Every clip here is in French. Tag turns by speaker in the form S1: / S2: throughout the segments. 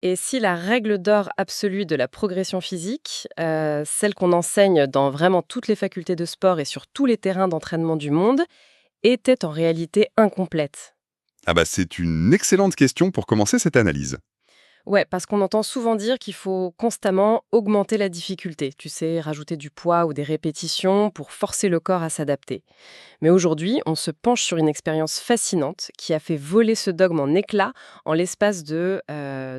S1: Et si la règle d'or absolue de la progression physique, celle qu'on enseigne dans vraiment toutes les facultés de sport et sur tous les terrains d'entraînement du monde, était en réalité incomplète?
S2: Ah bah c'est une excellente question pour commencer cette analyse.
S1: Ouais, parce qu'on entend souvent dire qu'il faut constamment augmenter la difficulté, tu sais, rajouter du poids ou des répétitions pour forcer le corps à s'adapter. Mais aujourd'hui, on se penche sur une expérience fascinante qui a fait voler ce dogme en éclats en l'espace de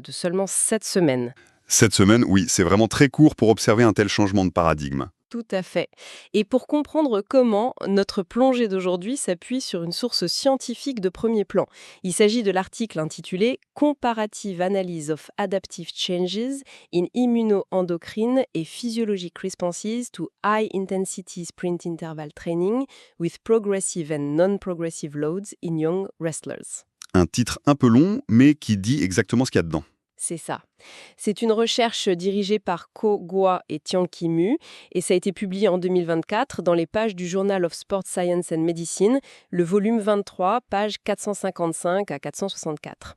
S1: seulement 7 semaines.
S2: Cette semaine, oui, c'est vraiment très court pour observer un tel changement de paradigme.
S1: Tout à fait. Et pour comprendre comment notre plongée d'aujourd'hui s'appuie sur une source scientifique de premier plan, il s'agit de l'article intitulé Comparative Analysis of Adaptive Changes in Immunoendocrine and Physiologic Responses to High Intensity Sprint Interval Training with Progressive and Non-Progressive Loads in Young Wrestlers.
S2: Un titre un peu long, mais qui dit exactement ce qu'il y a dedans.
S1: C'est ça. C'est une recherche dirigée par Ko Gwa et Tian Ki-mu et ça a été publié en 2024 dans les pages du Journal of Sport Science and Medicine, le volume 23, pages 455 à 464.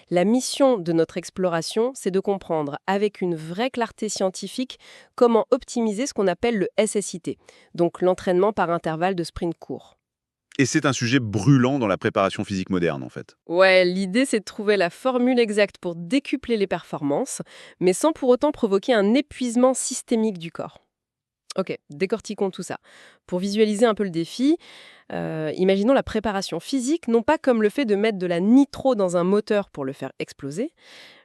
S1: La mission de notre exploration, c'est de comprendre avec une vraie clarté scientifique comment optimiser ce qu'on appelle le SSIT, donc l'entraînement par intervalle de sprint court.
S3: Et c'est un sujet brûlant dans la préparation physique moderne, en fait.
S1: Ouais, l'idée c'est de trouver la formule exacte pour décupler les performances, mais sans pour autant provoquer un épuisement systémique du corps. Ok, décortiquons tout ça. Pour visualiser un peu le défi, imaginons la préparation physique, non pas comme le fait de mettre de la nitro dans un moteur pour le faire exploser,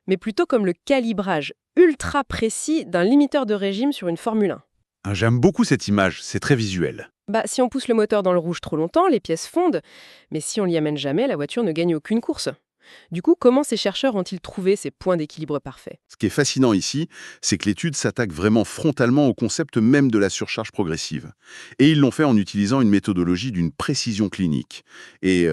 S1: mais plutôt comme le calibrage ultra précis d'un limiteur de régime sur une Formule 1.
S3: Ah, j'aime beaucoup cette image, c'est très visuel.
S1: Bah, si on pousse le moteur dans le rouge trop longtemps, les pièces fondent, mais si on l'y amène jamais, la voiture ne gagne aucune course. Du coup, comment ces chercheurs ont-ils trouvé ces points d'équilibre parfaits?
S3: Ce qui est fascinant ici, c'est que l'étude s'attaque vraiment frontalement au concept même de la surcharge progressive. Et ils l'ont fait en utilisant une méthodologie d'une précision clinique. Et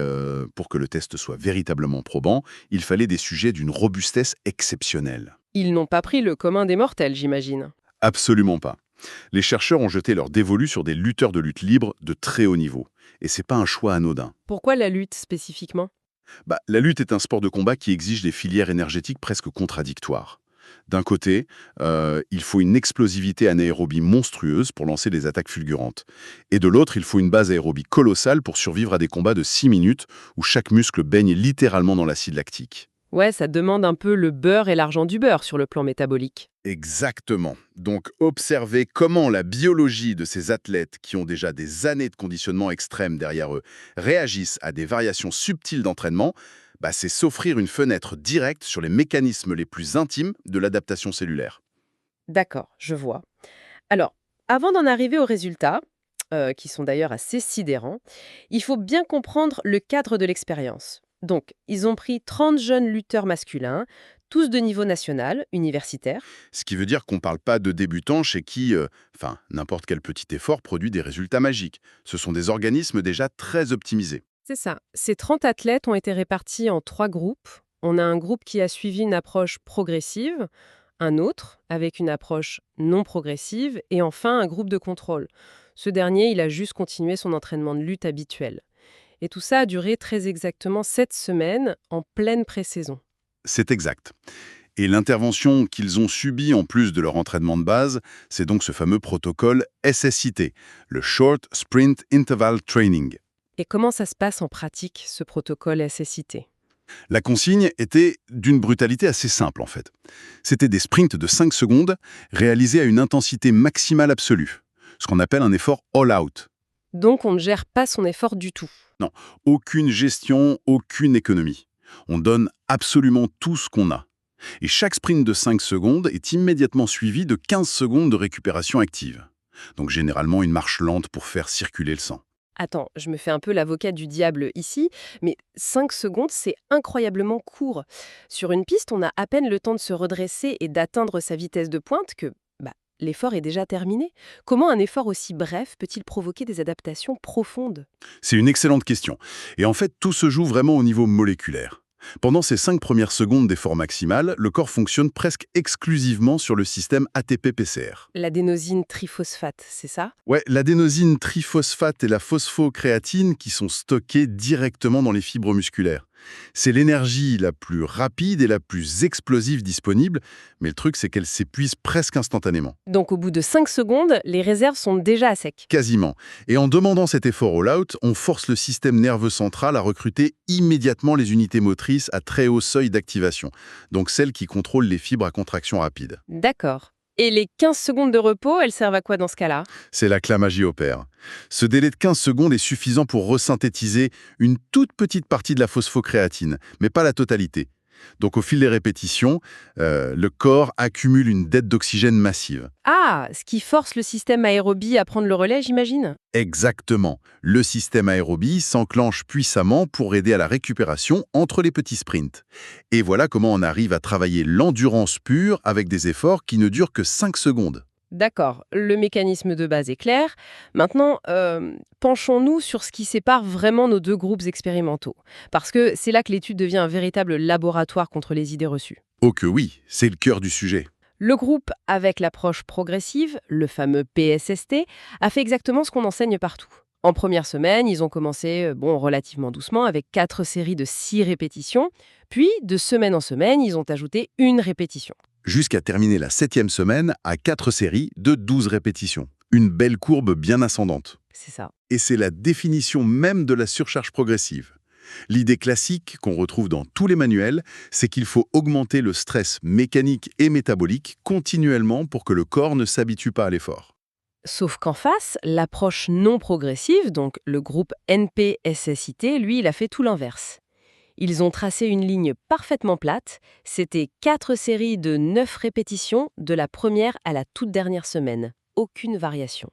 S3: pour que le test soit véritablement probant, il fallait des sujets d'une robustesse exceptionnelle.
S1: Ils n'ont pas pris le commun des mortels, j'imagine.
S3: Absolument pas. Les chercheurs ont jeté leur dévolu sur des lutteurs de lutte libre de très haut niveau. Et c'est pas un choix anodin.
S1: Pourquoi la lutte spécifiquement?
S3: La lutte est un sport de combat qui exige des filières énergétiques presque contradictoires. D'un côté, il faut une explosivité anaérobie monstrueuse pour lancer des attaques fulgurantes. Et de l'autre, il faut une base aérobie colossale pour survivre à des combats de 6 minutes où chaque muscle baigne littéralement dans l'acide lactique.
S1: Ouais, ça demande un peu le beurre et l'argent du beurre sur le plan métabolique.
S3: Exactement. Donc, observer comment la biologie de ces athlètes, qui ont déjà des années de conditionnement extrême derrière eux, réagissent à des variations subtiles d'entraînement, c'est s'offrir une fenêtre directe sur les mécanismes les plus intimes de l'adaptation cellulaire.
S1: D'accord, je vois. Alors, avant d'en arriver aux résultats, qui sont d'ailleurs assez sidérants, il faut bien comprendre le cadre de l'expérience. Donc, ils ont pris 30 jeunes lutteurs masculins, tous de niveau national, universitaire.
S3: Ce qui veut dire qu'on ne parle pas de débutants chez qui, n'importe quel petit effort produit des résultats magiques. Ce sont des organismes déjà très optimisés.
S1: C'est ça. Ces 30 athlètes ont été répartis en 3 groupes. On a un groupe qui a suivi une approche progressive, un autre avec une approche non progressive, et enfin un groupe de contrôle. Ce dernier, il a juste continué son entraînement de lutte habituel. Et tout ça a duré très exactement 7 semaines en pleine pré-saison.
S3: C'est exact. Et l'intervention qu'ils ont subie en plus de leur entraînement de base, c'est donc ce fameux protocole SSIT, le Short Sprint Interval Training.
S1: Et comment ça se passe en pratique, ce protocole SSIT?
S3: La consigne était d'une brutalité assez simple en fait. C'était des sprints de 5 secondes réalisés à une intensité maximale absolue, ce qu'on appelle un effort all-out.
S1: Donc on ne gère pas son effort du tout.
S3: Non, aucune gestion, aucune économie. On donne absolument tout ce qu'on a. Et chaque sprint de 5 secondes est immédiatement suivi de 15 secondes de récupération active. Donc généralement une marche lente pour faire circuler le sang.
S1: Attends, je me fais un peu l'avocat du diable ici, mais 5 secondes, c'est incroyablement court. Sur une piste, on a à peine le temps de se redresser et d'atteindre sa vitesse de pointe que l'effort est déjà terminé. Comment un effort aussi bref peut-il provoquer des adaptations profondes?
S3: C'est une excellente question. Et en fait, tout se joue vraiment au niveau moléculaire. Pendant ces 5 premières secondes d'effort maximal, le corps fonctionne presque exclusivement sur le système ATP-PCR.
S1: L'adénosine triphosphate, c'est ça?
S3: Ouais, l'adénosine triphosphate et la phosphocréatine qui sont stockées directement dans les fibres musculaires. C'est l'énergie la plus rapide et la plus explosive disponible, mais le truc, c'est qu'elle s'épuise presque instantanément.
S1: Donc au bout de 5 secondes, les réserves sont déjà à sec.
S3: Quasiment. Et en demandant cet effort all-out, on force le système nerveux central à recruter immédiatement les unités motrices à très haut seuil d'activation, donc celles qui contrôlent les fibres à contraction rapide.
S1: D'accord. Et les 15 secondes de repos, elles servent à quoi dans ce cas-là?
S3: C'est là que la magie opère. Ce délai de 15 secondes est suffisant pour resynthétiser une toute petite partie de la phosphocréatine, mais pas la totalité. Donc au fil des répétitions, le corps accumule une dette d'oxygène massive.
S1: Ah, ce qui force le système aérobie à prendre le relais, j'imagine?
S3: Exactement. Le système aérobie s'enclenche puissamment pour aider à la récupération entre les petits sprints. Et voilà comment on arrive à travailler l'endurance pure avec des efforts qui ne durent que 5 secondes.
S1: D'accord, le mécanisme de base est clair. Maintenant, penchons-nous sur ce qui sépare vraiment nos deux groupes expérimentaux. Parce que c'est là que l'étude devient un véritable laboratoire contre les idées reçues.
S3: Oh que oui, c'est le cœur du sujet.
S1: Le groupe avec l'approche progressive, le fameux PSST, a fait exactement ce qu'on enseigne partout. En première semaine, ils ont commencé relativement doucement avec 4 séries de 6 répétitions. Puis, de semaine en semaine, ils ont ajouté une répétition.
S3: Jusqu'à terminer la 7e semaine à 4 séries de 12 répétitions. Une belle courbe bien ascendante.
S1: C'est ça.
S3: Et c'est la définition même de la surcharge progressive. L'idée classique qu'on retrouve dans tous les manuels, c'est qu'il faut augmenter le stress mécanique et métabolique continuellement pour que le corps ne s'habitue pas à l'effort.
S1: Sauf qu'en face, l'approche non progressive, donc le groupe NPSSIT, lui, il a fait tout l'inverse. Ils ont tracé une ligne parfaitement plate. C'était 4 séries de 9 répétitions de la première à la toute dernière semaine. Aucune variation.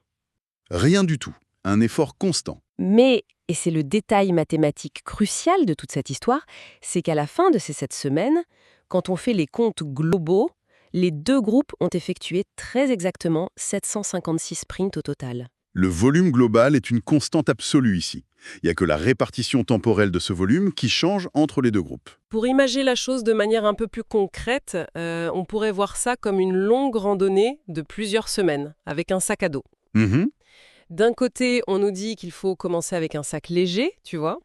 S3: Rien du tout. Un effort constant.
S1: Mais, et c'est le détail mathématique crucial de toute cette histoire, c'est qu'à la fin de ces 7 semaines, quand on fait les comptes globaux, les deux groupes ont effectué très exactement 756 sprints au total.
S3: Le volume global est une constante absolue ici. Il n'y a que la répartition temporelle de ce volume qui change entre les deux groupes.
S4: Pour imaginer la chose de manière un peu plus concrète, on pourrait voir ça comme une longue randonnée de plusieurs semaines, avec un sac à dos.
S3: Mhm.
S4: D'un côté, on nous dit qu'il faut commencer avec un sac léger, tu vois,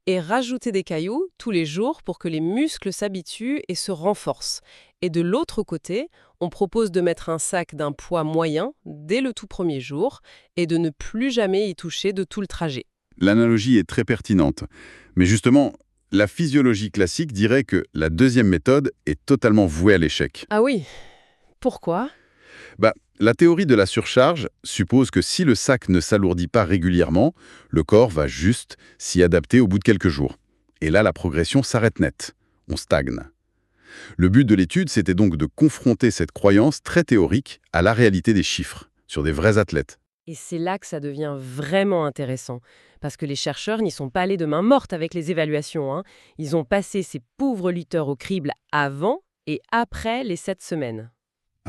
S4: et rajouter des cailloux tous les jours pour que les muscles s'habituent et se renforcent. Et de l'autre côté, on propose de mettre un sac d'un poids moyen dès le tout premier jour et de ne plus jamais y toucher de tout le trajet.
S3: L'analogie est très pertinente. Mais justement, la physiologie classique dirait que la deuxième méthode est totalement vouée à l'échec.
S4: Ah oui, pourquoi ?
S3: La théorie de la surcharge suppose que si le sac ne s'alourdit pas régulièrement, le corps va juste s'y adapter au bout de quelques jours. Et là, la progression s'arrête net. On stagne. Le but de l'étude, c'était donc de confronter cette croyance très théorique à la réalité des chiffres, sur des vrais athlètes.
S1: Et c'est là que ça devient vraiment intéressant. Parce que les chercheurs n'y sont pas allés de main morte avec les évaluations, hein. Ils ont passé ces pauvres lutteurs au crible avant et après les 7 semaines.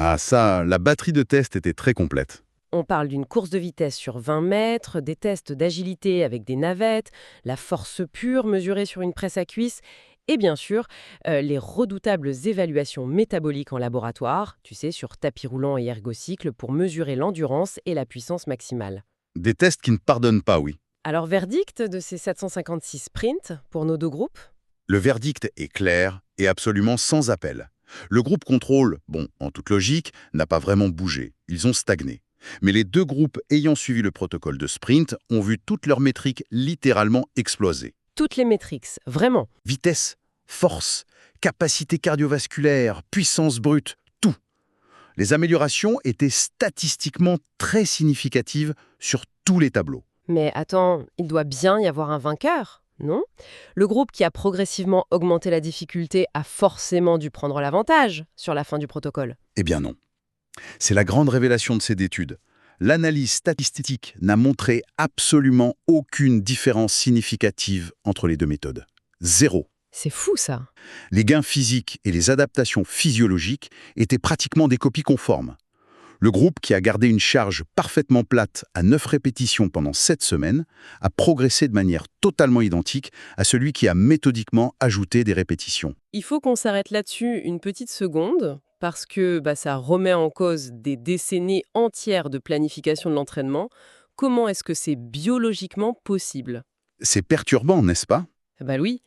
S3: Ah ça, la batterie de tests était très complète.
S1: On parle d'une course de vitesse sur 20 mètres, des tests d'agilité avec des navettes, la force pure mesurée sur une presse à cuisse, et bien sûr, les redoutables évaluations métaboliques en laboratoire, tu sais, sur tapis roulant et ergocycle, pour mesurer l'endurance et la puissance maximale.
S3: Des tests qui ne pardonnent pas, oui.
S1: Alors, verdict de ces 756 sprints pour nos deux groupes?
S3: Le verdict est clair et absolument sans appel. Le groupe contrôle, en toute logique, n'a pas vraiment bougé. Ils ont stagné. Mais les deux groupes ayant suivi le protocole de sprint ont vu toutes leurs métriques littéralement exploser.
S1: Toutes les métriques, vraiment.
S3: Vitesse, force, capacité cardiovasculaire, puissance brute, tout. Les améliorations étaient statistiquement très significatives sur tous les tableaux.
S1: Mais attends, il doit bien y avoir un vainqueur, non? Le groupe qui a progressivement augmenté la difficulté a forcément dû prendre l'avantage sur la fin du protocole.
S3: Eh bien non. C'est la grande révélation de cette étude. L'analyse statistique n'a montré absolument aucune différence significative entre les deux méthodes. Zéro.
S1: C'est fou, ça.
S3: Les gains physiques et les adaptations physiologiques étaient pratiquement des copies conformes. Le groupe, qui a gardé une charge parfaitement plate à 9 répétitions pendant 7 semaines, a progressé de manière totalement identique à celui qui a méthodiquement ajouté des répétitions.
S4: Il faut qu'on s'arrête là-dessus une petite seconde, parce que ça remet en cause des décennies entières de planification de l'entraînement. Comment est-ce que c'est biologiquement possible ?
S3: C'est perturbant, n'est-ce pas ?
S4: Oui.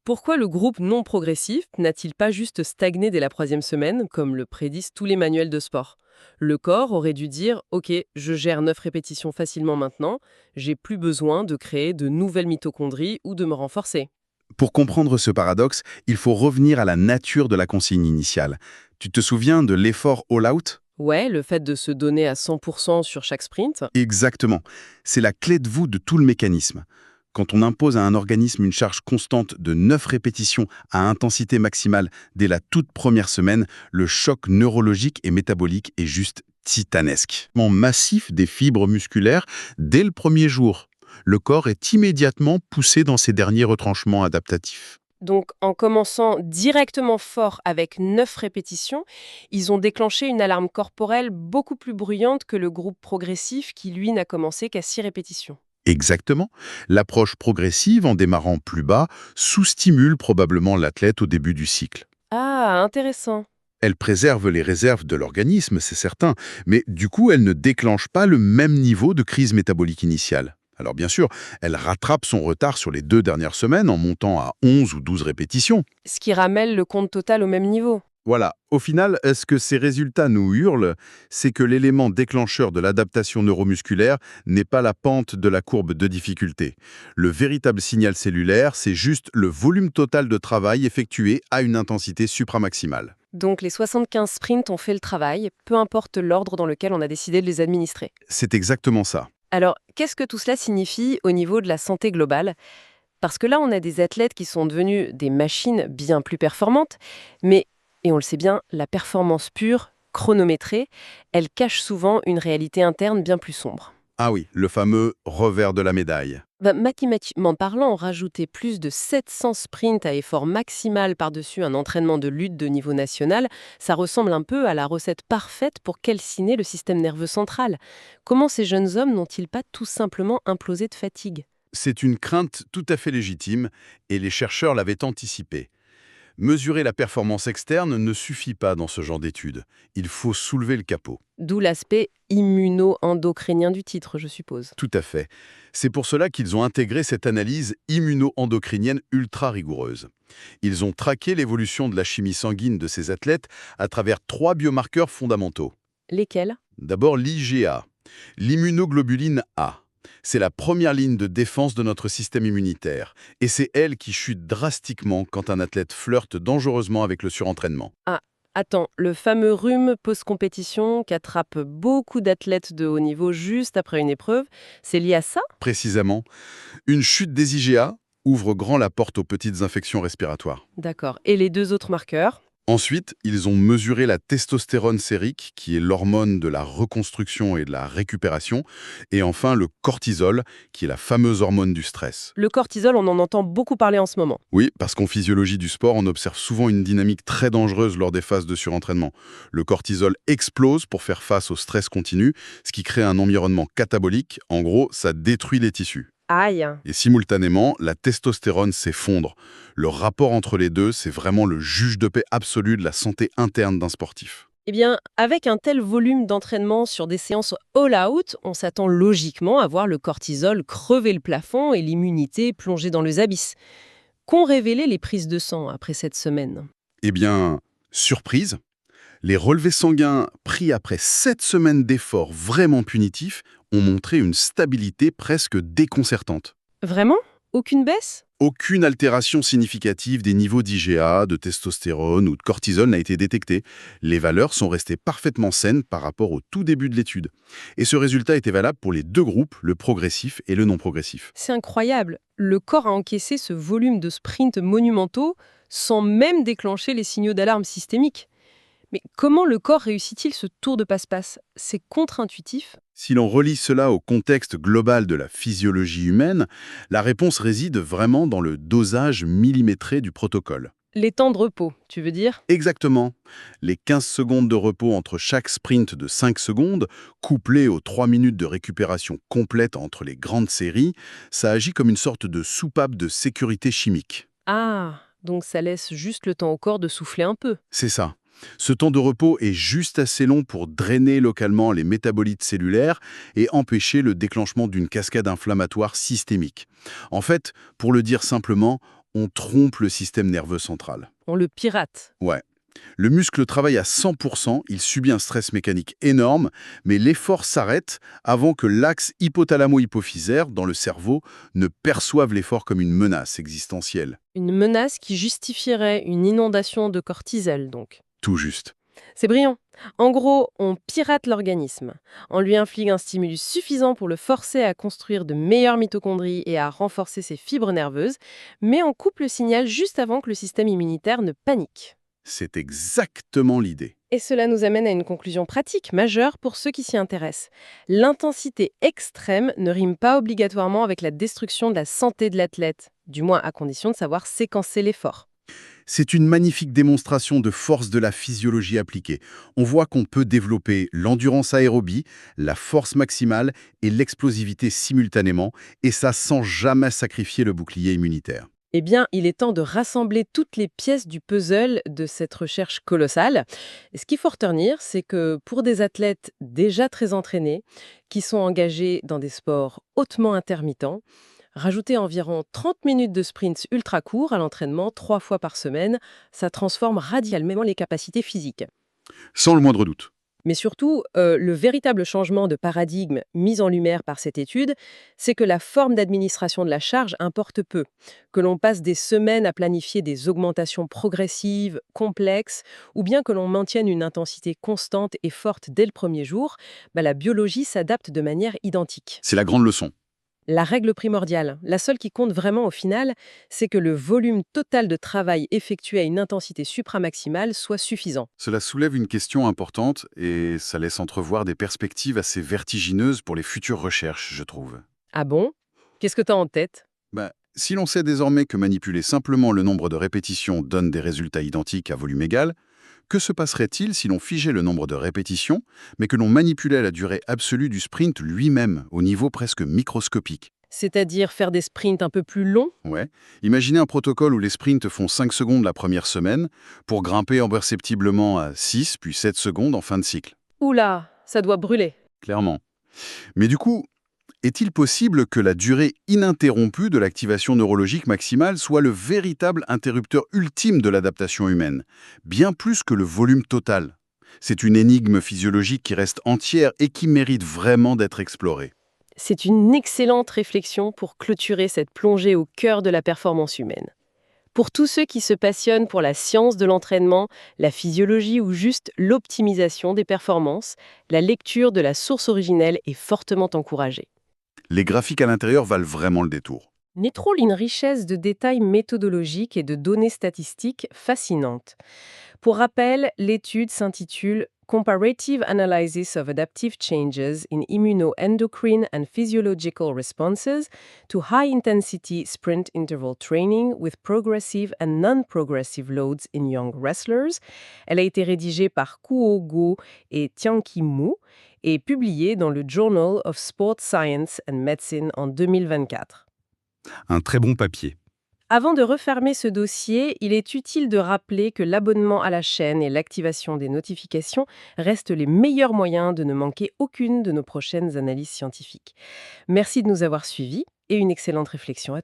S4: Pourquoi le groupe non progressif n'a-t-il pas juste stagné dès la 3e semaine, comme le prédisent tous les manuels de sport? Le corps aurait dû dire « Ok, je gère 9 répétitions facilement maintenant, j'ai plus besoin de créer de nouvelles mitochondries ou de me renforcer. »
S3: Pour comprendre ce paradoxe, il faut revenir à la nature de la consigne initiale. Tu te souviens de l'effort all-out?
S4: Ouais, le fait de se donner à 100% sur chaque sprint.
S3: Exactement. C'est la clé de voûte de tout le mécanisme. Quand on impose à un organisme une charge constante de 9 répétitions à intensité maximale dès la toute première semaine, le choc neurologique et métabolique est juste titanesque. Massif des fibres musculaires dès le premier jour. Le corps est immédiatement poussé dans ses derniers retranchements adaptatifs.
S4: Donc, en commençant directement fort avec 9 répétitions, ils ont déclenché une alarme corporelle beaucoup plus bruyante que le groupe progressif qui, lui, n'a commencé qu'à 6 répétitions.
S3: Exactement. L'approche progressive, en démarrant plus bas, sous-stimule probablement l'athlète au début du cycle.
S4: Ah, intéressant.
S3: Elle préserve les réserves de l'organisme, c'est certain, mais du coup, elle ne déclenche pas le même niveau de crise métabolique initiale. Alors bien sûr, elle rattrape son retard sur les 2 dernières semaines en montant à 11 ou 12 répétitions.
S4: Ce qui ramène le compte total au même niveau.
S3: Voilà, au final, ce que ces résultats nous hurlent, c'est que l'élément déclencheur de l'adaptation neuromusculaire n'est pas la pente de la courbe de difficulté. Le véritable signal cellulaire, c'est juste le volume total de travail effectué à une intensité supramaximale.
S4: Donc les 75 sprints ont fait le travail, peu importe l'ordre dans lequel on a décidé de les administrer.
S3: C'est exactement ça.
S4: Alors, qu'est-ce que tout cela signifie au niveau de la santé globale? Parce que là, on a des athlètes qui sont devenus des machines bien plus performantes, mais, et on le sait bien, la performance pure, chronométrée, elle cache souvent une réalité interne bien plus sombre.
S3: Ah oui, le fameux revers de la médaille.
S4: Mathématiquement parlant, rajouter plus de 700 sprints à effort maximal par-dessus un entraînement de lutte de niveau national, ça ressemble un peu à la recette parfaite pour calciner le système nerveux central. Comment ces jeunes hommes n'ont-ils pas tout simplement implosé de fatigue?
S3: C'est une crainte tout à fait légitime et les chercheurs l'avaient anticipé. Mesurer la performance externe ne suffit pas dans ce genre d'études. Il faut soulever le capot.
S4: D'où l'aspect immuno-endocrinien du titre, je suppose.
S3: Tout à fait. C'est pour cela qu'ils ont intégré cette analyse immuno-endocrinienne ultra rigoureuse. Ils ont traqué l'évolution de la chimie sanguine de ces athlètes à travers 3 biomarqueurs fondamentaux.
S4: Lesquels?
S3: D'abord l'IgA, l'immunoglobuline A. C'est la première ligne de défense de notre système immunitaire. Et c'est elle qui chute drastiquement quand un athlète flirte dangereusement avec le surentraînement.
S4: Ah, attends, le fameux rhume post-compétition qu'attrapent beaucoup d'athlètes de haut niveau juste après une épreuve, c'est lié à ça?
S3: Précisément, une chute des IgA ouvre grand la porte aux petites infections respiratoires.
S4: D'accord. Et les 2 autres marqueurs?
S3: Ensuite, ils ont mesuré la testostérone sérique, qui est l'hormone de la reconstruction et de la récupération, et enfin le cortisol, qui est la fameuse hormone du stress.
S4: Le cortisol, on en entend beaucoup parler en ce moment.
S3: Oui, parce qu'en physiologie du sport, on observe souvent une dynamique très dangereuse lors des phases de surentraînement. Le cortisol explose pour faire face au stress continu, ce qui crée un environnement catabolique. En gros, ça détruit les tissus.
S4: Aïe!
S3: Et simultanément, la testostérone s'effondre. Le rapport entre les deux, c'est vraiment le juge de paix absolu de la santé interne d'un sportif.
S4: Eh bien, avec un tel volume d'entraînement sur des séances all-out, on s'attend logiquement à voir le cortisol crever le plafond et l'immunité plonger dans les abysses. Qu'ont révélé les prises de sang après cette semaine?
S3: Eh bien, surprise, les relevés sanguins pris après 7 semaines d'efforts vraiment punitifs ont montré une stabilité presque déconcertante.
S4: Vraiment? Aucune baisse?
S3: Aucune altération significative des niveaux d'IgA, de testostérone ou de cortisol n'a été détectée. Les valeurs sont restées parfaitement saines par rapport au tout début de l'étude. Et ce résultat était valable pour les 2 groupes, le progressif et le non progressif.
S4: C'est incroyable. Le corps a encaissé ce volume de sprints monumentaux sans même déclencher les signaux d'alarme systémiques. Mais comment le corps réussit-il ce tour de passe-passe? C'est contre-intuitif.
S3: Si l'on relie cela au contexte global de la physiologie humaine, la réponse réside vraiment dans le dosage millimétré du protocole.
S4: Les temps de repos, tu veux dire?
S3: Exactement. Les 15 secondes de repos entre chaque sprint de 5 secondes, couplés aux 3 minutes de récupération complète entre les grandes séries, ça agit comme une sorte de soupape de sécurité chimique.
S4: Ah, donc ça laisse juste le temps au corps de souffler un peu.
S3: C'est ça. Ce temps de repos est juste assez long pour drainer localement les métabolites cellulaires et empêcher le déclenchement d'une cascade inflammatoire systémique. En fait, pour le dire simplement, On trompe le système nerveux central.
S4: On le pirate.
S3: Ouais. Le muscle travaille à 100%, il subit un stress mécanique énorme, mais l'effort s'arrête avant que l'axe hypothalamo-hypophysaire dans le cerveau ne perçoive l'effort comme une menace existentielle.
S4: Une menace qui justifierait une inondation de cortisol, donc.
S3: Tout juste.
S4: C'est brillant. En gros, on pirate l'organisme. On lui inflige un stimulus suffisant pour le forcer à construire de meilleures mitochondries et à renforcer ses fibres nerveuses, mais on coupe le signal juste avant que le système immunitaire ne panique.
S3: C'est exactement l'idée.
S4: Et cela nous amène à une conclusion pratique majeure pour ceux qui s'y intéressent. L'intensité extrême ne rime pas obligatoirement avec la destruction de la santé de l'athlète, du moins à condition de savoir séquencer l'effort.
S3: C'est une magnifique démonstration de force de la physiologie appliquée. On voit qu'on peut développer l'endurance aérobie, la force maximale et l'explosivité simultanément, et ça sans jamais sacrifier le bouclier immunitaire.
S4: Eh bien, il est temps de rassembler toutes les pièces du puzzle de cette recherche colossale. Et ce qu'il faut retenir, c'est que pour des athlètes déjà très entraînés, qui sont engagés dans des sports hautement intermittents, rajouter environ 30 minutes de sprints ultra courts à l'entraînement 3 fois par semaine, ça transforme radicalement les capacités physiques.
S3: Sans le moindre doute.
S4: Mais surtout, le véritable changement de paradigme mis en lumière par cette étude, c'est que la forme d'administration de la charge importe peu. Que l'on passe des semaines à planifier des augmentations progressives, complexes, ou bien que l'on maintienne une intensité constante et forte dès le premier jour, la biologie s'adapte de manière identique.
S3: C'est la grande leçon.
S4: La règle primordiale, la seule qui compte vraiment au final, c'est que le volume total de travail effectué à une intensité supramaximale soit suffisant.
S3: Cela soulève une question importante et ça laisse entrevoir des perspectives assez vertigineuses pour les futures recherches, je trouve.
S4: Ah bon? Qu'est-ce que tu as en tête?
S3: Si l'on sait désormais que manipuler simplement le nombre de répétitions donne des résultats identiques à volume égal, que se passerait-il si l'on figeait le nombre de répétitions, mais que l'on manipulait la durée absolue du sprint lui-même, au niveau presque microscopique?
S4: C'est-à-dire faire des sprints un peu plus longs?
S3: Ouais. Imaginez un protocole où les sprints font 5 secondes la première semaine, pour grimper imperceptiblement à 6 puis 7 secondes en fin de cycle.
S4: Oula, ça doit brûler.
S3: Clairement. Mais du coup, est-il possible que la durée ininterrompue de l'activation neurologique maximale soit le véritable interrupteur ultime de l'adaptation humaine, bien plus que le volume total? C'est une énigme physiologique qui reste entière et qui mérite vraiment d'être explorée.
S4: C'est une excellente réflexion pour clôturer cette plongée au cœur de la performance humaine. Pour tous ceux qui se passionnent pour la science de l'entraînement, la physiologie ou juste l'optimisation des performances, la lecture de la source originelle est fortement encouragée.
S3: Les graphiques à l'intérieur valent vraiment le détour.
S4: Nétrole une richesse de détails méthodologiques et de données statistiques fascinantes. Pour rappel, l'étude s'intitule Comparative Analysis of Adaptive Changes in Immunoendocrine and Physiological Responses to High-Intensity Sprint Interval Training with Progressive and Non-Progressive Loads in Young Wrestlers. Elle a été rédigée par Kuo Go et Tianqi Mu et publiée dans le Journal of Sport Science and Medicine en 2024.
S2: Un très bon papier.
S4: Avant de refermer ce dossier, il est utile de rappeler que l'abonnement à la chaîne et l'activation des notifications restent les meilleurs moyens de ne manquer aucune de nos prochaines analyses scientifiques. Merci de nous avoir suivis et une excellente réflexion à tous.